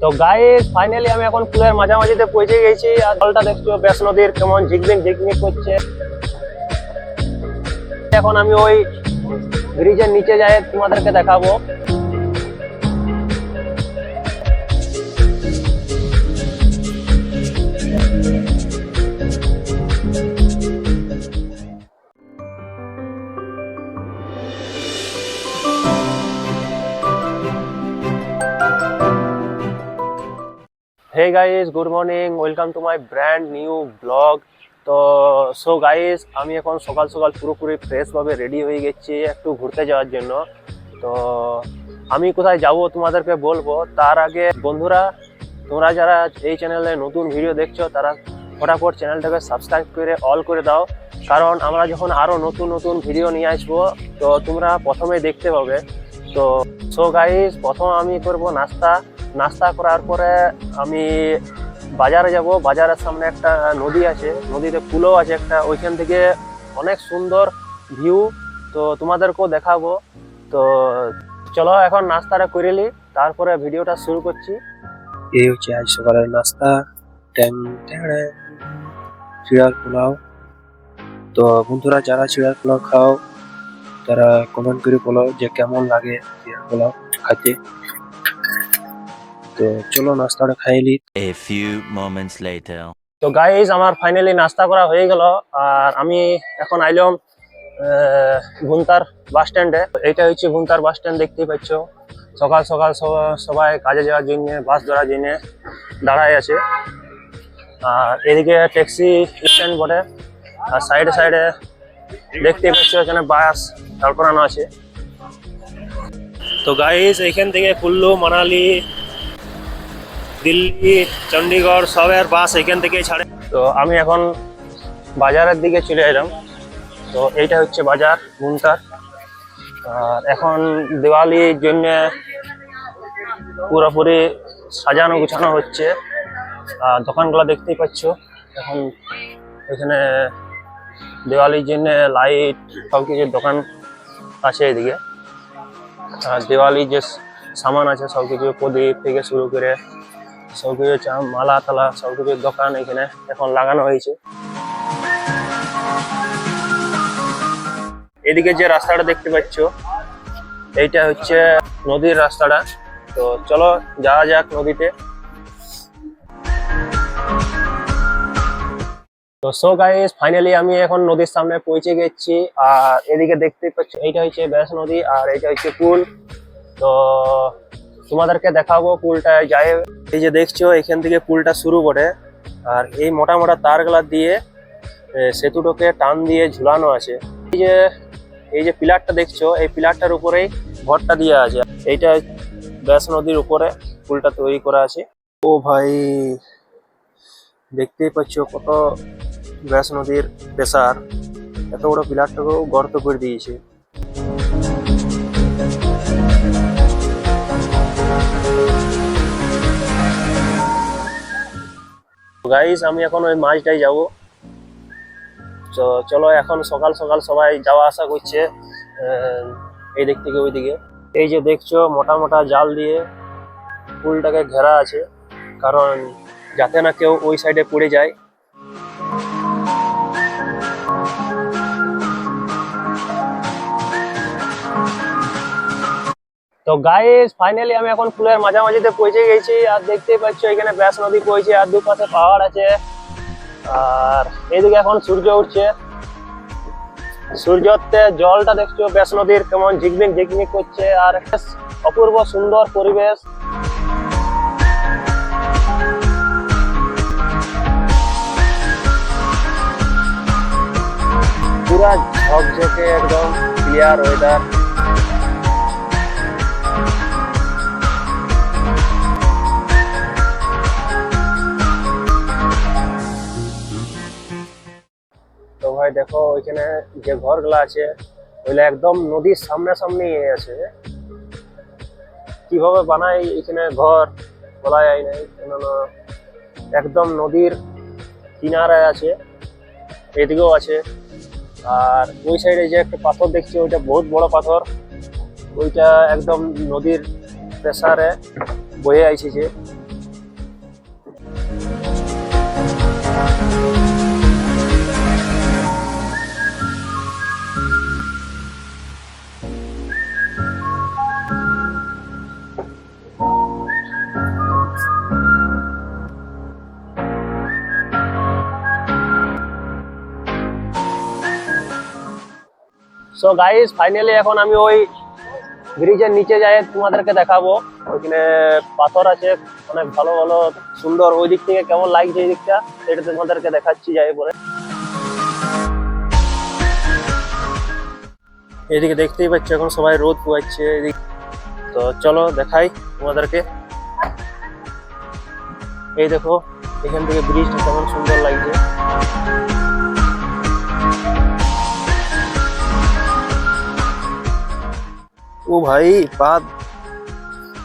তো guys finally আমি এখন পুলের মাঝামাঝিতে পৌঁছে গেছি আর জলটা দেখছো ব্যাস নদীর কেমন ঝিকমিক ঝিকমিক করছে। এখন আমি ওই ব্রিজের নিচে যাই তোমাদেরকে দেখাবো। Hey guys, good morning. Welcome to my brand new vlog. তো সো গাইস আমি এখন সকাল সকাল পুরোপুরি ফ্রেশ ভাবে রেডি হয়ে গেছি একটু ঘুরতে যাওয়ার জন্য। তো আমি কোথায় যাব তোমাদেরকে বলবো, তার আগে বন্ধুরা তোমরা যারা এই চ্যানেলে নতুন ভিডিও দেখছো তারা ফটাফট চ্যানেলটাকে সাবস্ক্রাইব করে অল করে দাও, কারণ আমরা যখন আরো নতুন নতুন ভিডিও নিয়ে আসবো তো তোমরা প্রথমে দেখতে পাবে। তো সো গাইস প্রথম আমি করব নাস্তা করার পরে আমি বাজারে যাব। বাজারের সামনে একটা নদী আছে, নদীতে পুলও আছে একটা, ওইখান থেকে অনেক সুন্দর ভিউ, তো তোমাদেরকেও দেখাবো। তো চলো এখন নাস্তাটা করে নি, তারপরে ভিডিওটা শুরু করছি। এই হচ্ছে আজ সকালের নাস্তা, চিড়ার পোলাও। তো বন্ধুরা যারা চিড়ার পোলাও খাও তারা কমেন্ট করে বলো যে কেমন লাগে চিড়ার পোলাও খাইতে। তো চলো নাস্তাটা খাই নি। A few moments later. তো গাইজ আমার ফাইনালি নাস্তা করা হয়ে গেল আর আমি এখন আইলাম ভুন্তার বাস স্ট্যান্ডে। এইটা হচ্ছে ভুন্তার বাস স্ট্যান্ড, দেখতেই পাচ্ছ। সকাল সকাল সবাই কাজে যাওয়ার জন্য বাস ধরার জন্য দাঁড়ায় আছে। আর এদিকে ট্যাক্সি স্ট্যান্ড বটে, আর সাইডে সাইডে দেখতেই পাচ্ছ এখানে বাস দাঁড় করানো আছে। তো গাইজ এইখান থেকে কুল্লু, মানালি, দিল্লি, চণ্ডীগড় সবের বাস এখান থেকে ছাড়ে। তো আমি এখন বাজারের দিকে চলে এলাম। তো এইটা হচ্ছে বাজার ভুন্তার। আর এখন দিওয়ালির জন্য পুরোপুরি সাজানো গুছানো হচ্ছে। আর দোকানগুলো দেখতেই পাচ্ছ, এখন এখানে দিওয়ালির জন্য লাইট সব কিছুর দোকান আছে এদিকে। আর দিওয়ালির যে সামান আছে সব কিছু, প্রদীপ থেকে শুরু করে সবকিছু মালা তালা সবকিছুর দোকান এখানে এখন লাগানো হয়েছে। এদিকে যে রাস্তাটা দেখতে পাচ্ছ এইটা হচ্ছে নদীর রাস্তাটা। তো চলো যাওয়া যাক নদীতে। তো সো গাইস ফাইনালি আমি এখন নদীর সামনে পৌঁছে গেছি। আর এদিকে দেখতে পাচ্ছ এইটা হচ্ছে ব্যাস নদী আর এইটা হচ্ছে পুল। তো তোমাদেরকে দেখাবো পুলটায় যায়। এই যে দেখছো এখান থেকে পুলটা শুরু করে, আর এই মোটা মোটা তারগুলা দিয়ে সেতুটাকে টান দিয়ে ঝুলানো আছে। এই যে পিলারটা দেখছো, এই পিলারটার উপরেই ঘরটা দিয়ে আছে। এইটা ব্যাস নদীর উপরে পুলটা তৈরি করা আছে। ও ভাই দেখতেই পাচ্ছ কত ব্যাস নদীর প্রেসার, এত বড় পিলারটাকেও গর্ত করে দিয়েছে। গাইস আমি এখন ওই মাছটাই যাব। তো চলো এখন সকাল সকাল সবাই যাওয়া আসা করছে এই দিক থেকে ওই দিকে। এই যে দেখছো মোটা মোটা জাল দিয়ে পুলটাকে ঘেরা আছে, কারণ যাতে না কেউ ওই সাইডে পড়ে যায়। তো গাইস ফাইনালি আমি এখন পুলের মাঝামাঝিতে পৌঁছে গেছি। আর দেখতেই পাচ্ছ এখানে ব্যাস নদী পড়েছে আর দুপাশে পাহাড় আছে। আর এদিকে এখন সূর্য উঠছে, সূর্যতে জলটা দেখছো ব্যাস নদীর কেমন ঝিকমিক ঝিকমিক করছে। আর অপূর্ব সুন্দর পরিবেশ। পুরা ঝকঝকে একদম ক্লিয়ার ওয়েদার। তো ভাই দেখো ওইখানে যে ঘরগুলো আছে ওইগুলো একদম নদীর সামনে আছে। কিভাবে বানায় এখানে ঘর বলা যায় নাই, কেননা একদম নদীর কিনারায় আছে, এদিকেও আছে। আর ওই সাইডে যে একটা পাথর দেখছি ওইটা বহুত বড় পাথর, ওইটা একদম নদীর প্রেসারে বয়ে আইছে। সো গাইস ফাইনালি এখন আমি ওই ব্রিজের নিচে যাই তোমাদেরকে দেখাবো। ওইখানে পাথর আছে অনেক ভালো ভালো সুন্দর, ওই দিক থেকে কেমন লাগছে এই দিকটা সেটা তোমাদেরকে দেখাচ্ছি যাই পরে। এদিকে দেখতেই পাচ্ছ এখন সবাই রোদ পোয়াচ্ছে এদিক, তো চলো দেখাই তোমাদেরকে। এই দেখো এখান থেকে ব্রিজটা কেমন সুন্দর লাগছে। ও ভাই পা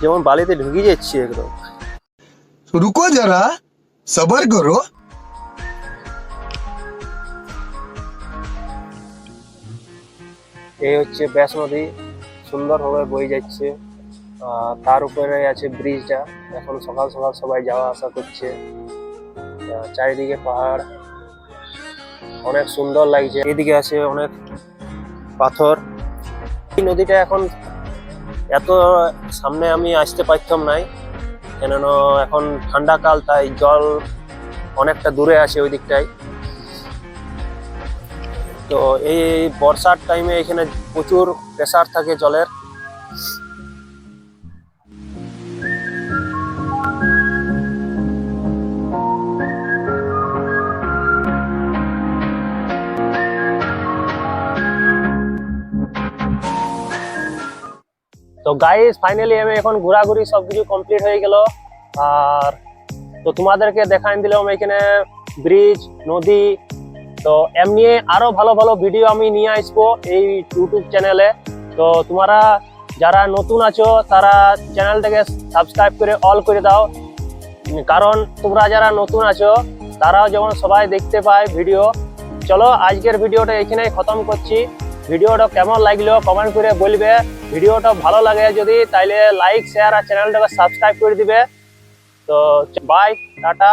যেমন বালিতে ঢুকে যাচ্ছে একদম। रुको जरा सबर करो। এই হচ্ছে ব্যাস নদী, সুন্দরভাবে বয়ে যাচ্ছে। তার উপরে আছে ব্রিজটা। এখন সকাল সকাল সবাই যাওয়া আসা করছে। চারিদিকে পাহাড়, অনেক সুন্দর লাগছে। এদিকে আছে অনেক পাথর। এই নদীটা এখন এত সামনে আমি আসতে পারতাম নাই, কেননা এখন ঠান্ডা কাল, তাই জল অনেকটা দূরে আছে ওই দিকটায়। তো এই বর্ষার টাইমে এখানে প্রচুর প্রেসার থাকে জলের। তো গাইস ফাইনালি আমি এখন ঘোরাঘুরি সবকিছু কমপ্লিট হয়ে গেল। আর তো তোমাদেরকে দেখাই দিলাম এখানে ব্রিজ, নদী। তো এমনি আরো ভালো ভালো ভিডিও আমি নিয়ে আসবো এই ইউটিউব চ্যানেলে। তো তোমরা যারা নতুন আছো তারা চ্যানেলটাকে সাবস্ক্রাইব করে অল করে দাও, কারণ তোমরা যারা নতুন আছো তারাও যেমন সবাই দেখতে পায় ভিডিও। চলো আজকের ভিডিওটা এখানেই খতম করছি। ভিডিওটা কেমন লাগলো কমেন্ট করে বলবে। ভিডিওটা ভালো লাগে যদি তাইলে লাইক শেয়ার আর চ্যানেলটাকে সাবস্ক্রাইব করে দিবে। তো বাই, টাটা।